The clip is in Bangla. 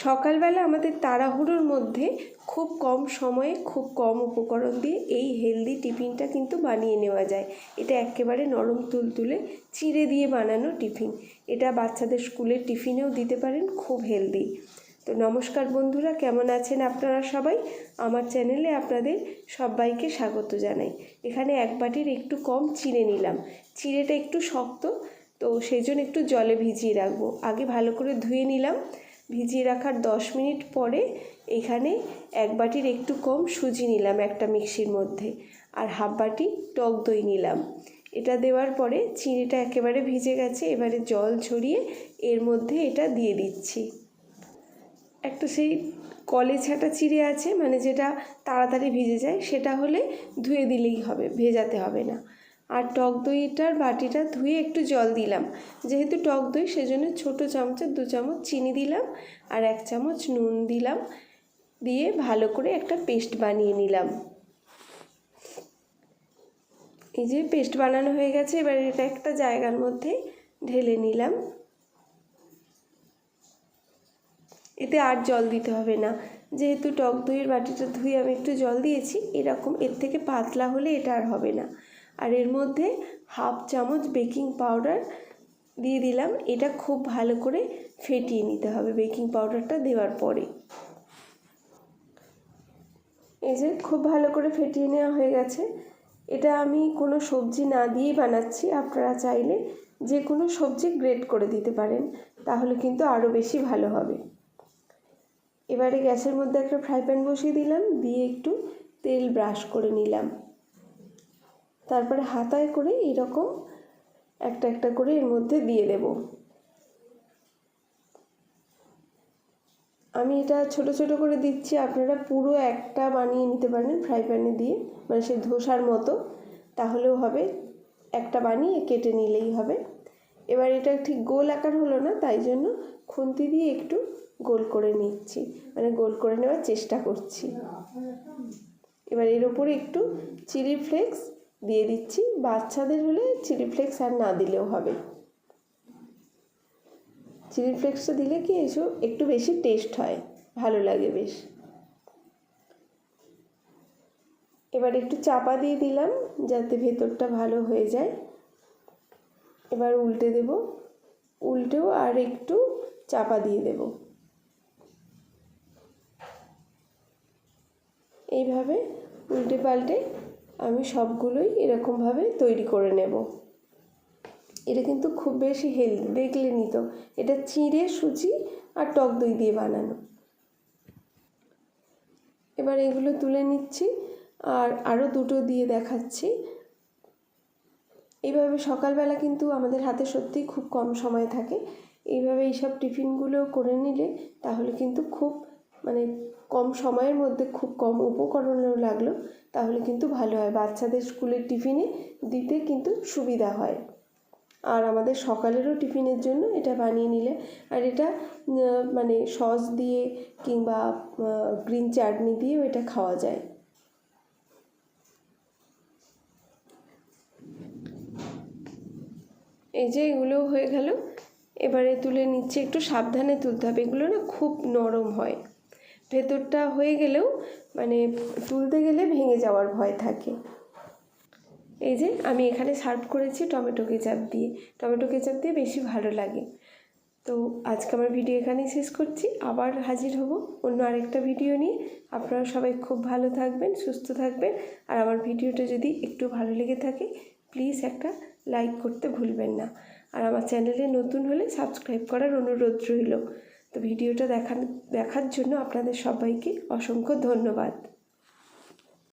সকালবেলা আমাদের তাড়াহুড়োর মধ্যে খুব কম সময়ে খুব কম উপকরণ দিয়ে এই হেলদি টিফিনটা কিন্তু বানিয়ে নেওয়া যায়। এটা একেবারে নরম তুলতুলে চিড়ে দিয়ে বানানো টিফিন। এটা বাচ্চাদের স্কুলের টিফিনেও দিতে পারেন, খুব হেলদি। তো নমস্কার বন্ধুরা, কেমন আছেন আপনারা সবাই? আমার চ্যানেলে আপনাদের সবাইকে স্বাগত জানাই। এখানে এক বাটির একটু কম চিড়ে নিলাম। চিড়েটা একটু শক্ত, তো সেই জন্য একটু জলে ভিজিয়ে রাখবো। আগে ভালো করে ধুয়ে নিলাম। ভিজিয়ে রাখার 10 মিনিট পরে এখানে এক বাটির একটু কম সুজি নিলাম একটা মিক্সির মধ্যে, আর হাফ বাটি টক দই নিলাম। এটা দেওয়ার পরে চিনিটা একেবারে ভিজে গেছে। এবারে জল ঝরিয়ে এর মধ্যে এটা দিয়ে দিচ্ছি। একটা সেই কলে ছাটা চিড়ে আছে, মানে যেটা তাড়াতাড়ি ভিজে যায়, সেটা হলে ধুয়ে দিলেই হবে, ভেজাতে হবে না। আর টক দইটার বাটিটা ধুয়ে একটু জল দিলাম। যেহেতু টক দই, সেজন্য ছোটো চামচের 2 চামচ চিনি দিলাম আর 1 চামচ নুন দিলাম। দিয়ে ভালো করে একটা পেস্ট বানিয়ে নিলাম। এই যে পেস্ট বানানো হয়ে গেছে। এবার এটা একটা জায়গার মধ্যে ঢেলে নিলাম। এতে আর জল দিতে হবে না, যেহেতু টক দইয়ের বাটিটা ধুয়ে আমি একটু জল দিয়েছি। এরকম এর থেকে পাতলা হলে এটা আর হবে না। আর এর মধ্যে হাফ চামচ বেকিং পাউডার দিয়ে দিলাম। এটা খুব ভালো করে ফেটিয়ে নিতে হবে বেকিং পাউডারটা দেওয়ার পরে। এই যে খুব ভালো করে ফেটিয়ে নেওয়া হয়ে গেছে। এটা আমি কোনো সবজি না দিয়েই বানাচ্ছি। আপনারা চাইলে যে কোনো সবজি গ্রেট করে দিতে পারেন, তাহলে কিন্তু আরও বেশি ভালো হবে। এবারে গ্যাসের মধ্যে একটা ফ্রাই প্যান বসিয়ে দিলাম, দিয়ে একটু তেল ব্রাশ করে নিলাম। তারপরে হাতায় করে এরকম একটা একটা করে এর মধ্যে দিয়ে দেব। আমি এটা ছোট ছোট করে দিচ্ছি, আপনারা পুরো একটা বানিয়ে নিতে পারেন ফ্রাই প্যানে দিয়ে, মানে সেই ধোসার মতো, তাহলেও হবে। একটা বানিয়ে কেটে নিলেই হবে। এবার এটা ঠিক গোল আকার হলো না, তাই জন্য খুন্তি দিয়ে একটু গোল করে নিচ্ছি, মানে গোল করে নেওয়ার চেষ্টা করছি। এবার এর ওপরে একটু চিলি ফ্লেক্স দিয়ে দিচ্ছি। বাচ্চাদের হলে চিলি ফ্লেক্স আর না দিলেও হবে। চিলি ফ্লেক্সটা দিলে কি এসব একটু বেশি টেস্ট হয়, ভালো লাগে বেশ। এবার একটু চাপা দিয়ে দিলাম যাতে ভেতরটা ভালো হয়ে যায়। এবার উল্টে দেব, উল্টেও আর একটু চাপা দিয়ে দেব। এইভাবে উল্টে পাল্টে আমি সবগুলোই এরকমভাবে তৈরি করে নেব। এটা কিন্তু খুব বেশি হেলদি, দেখলেনই তো। এটা চিড়ে, সুজি আর টক দই দিয়ে বানানো। এবার এগুলো তুলে নিচ্ছি আর আরও দুটো দিয়ে দেখাচ্ছি। এইভাবে সকালবেলা কিন্তু আমাদের হাতে সত্যিই খুব কম সময় থাকে। এইভাবে এইসব টিফিনগুলো করে নিলে তাহলে কিন্তু খুব, মানে কম সময়ের মধ্যে খুব কম উপকরণও লাগলো, তাহলে কিন্তু ভালো হয়। বাচ্চাদের স্কুলের টিফিনে দিতে কিন্তু সুবিধা হয়। আর আমাদের সকালেরও টিফিনের জন্য এটা বানিয়ে নিলে, আর এটা মানে সস দিয়ে কিংবা গ্রিন চাটনি দিয়েও এটা খাওয়া যায়। এই যে এগুলোও হয়ে গেল। এবারে তুলে নিচ্ছে, একটু সাবধানে তুলতে হবে, এগুলো না খুব নরম হয়। ভেতরটা হয়ে গেলেও মানে তুলতে গেলে ভেঙে যাওয়ার ভয় থাকে। এই যে আমি এখানে সার্ভ করেছি টমেটো কেচাপ দিয়ে। টমেটো কেচাপ দিয়ে বেশি ভালো লাগে। তো আজকে আমার ভিডিও এখানেই শেষ করছি। আবার হাজির হব অন্য আরেকটা ভিডিও নিয়ে। আপনারা সবাই খুব ভালো থাকবেন, সুস্থ থাকবেন। আর আমার ভিডিওটা যদি একটু ভালো লেগে থাকে, প্লিজ একটা লাইক করতে ভুলবেন না। আর আমার চ্যানেলে নতুন হলে সাবস্ক্রাইব করার অনুরোধ রইল। তো ভিডিওটা দেখার জন্য আপনাদের সবাইকে অসংখ্য ধন্যবাদ।